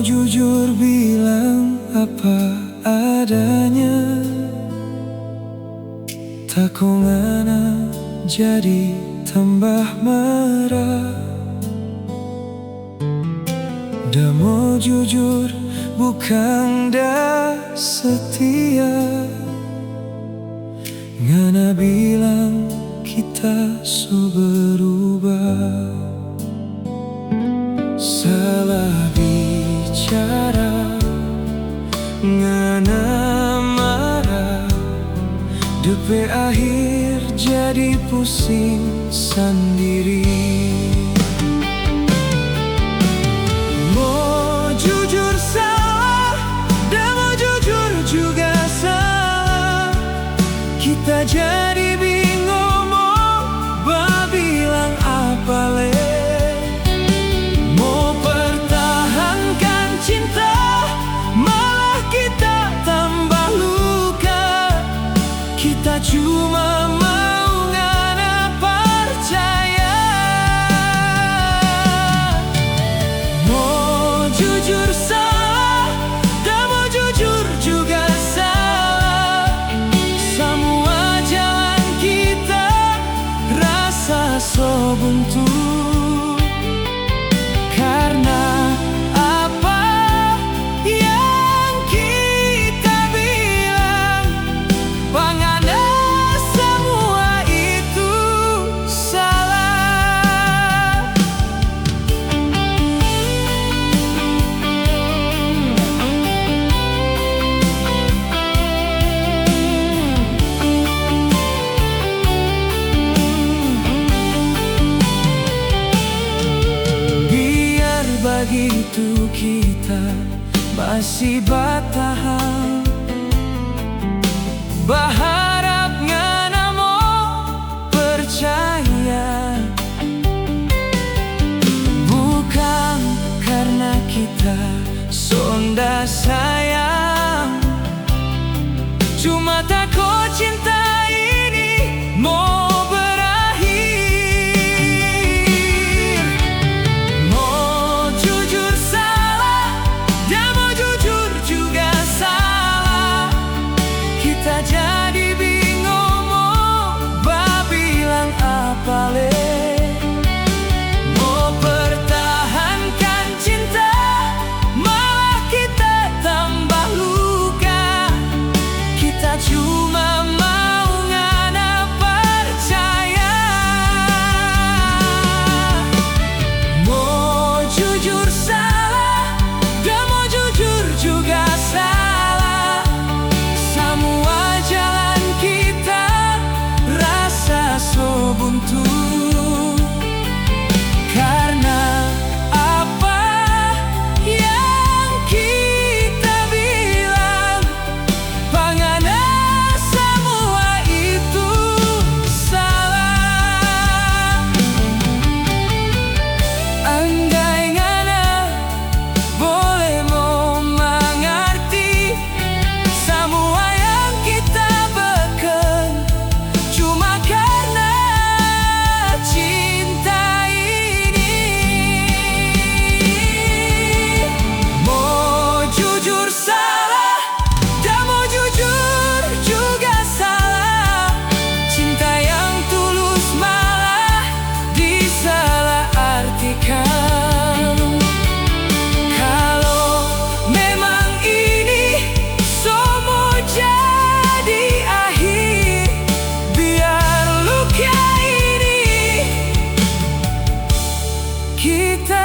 jujur bilang apa adanya, takongana jadi tambah marah. Da mau jujur bukan da setia, ngana bilang kita so berubah. Salah bicara, ngana marah, depe akhir jadi pusing sendiri. Mau jujur salah, dan mau jujur juga salah. Kita jadi bingung mau bilang apa le. Mau pertahankan cinta, malah kita tambah luka. Kita cuma mau ngana percaya. Mau jujur salah, dan mau jujur juga salah. Semua jalan kita rasa so buntu. Karena apa yang kita bilang, pangana semua itu salah. Biar begitu kita masih bertahan, berharap ngana mau percaya. Bukan karena kita sonda sayang, cuma takut cinta ini mau berakhir. Mau jujur salah, dan mau jujur juga salah. Kita jadi bingung mau bilang apa le. Mau pertahankan cinta, malah kita tambah luka. Kita cuma mau ngana percaya. Mau jujur salah, dan mau jujur juga salah. Semua jalan kita rasa so buntu. Karena apa yang kita bilang, pangana semua itu salah. Andai ngana boleh mau mengerti, semua yang kita beken cuma karena cinta ini. Mau jujur salah, dan mau jujur juga salah. Cinta yang tulus malah disalahartikan. Kalau memang ini semua jadi akhir, biar luka ini kita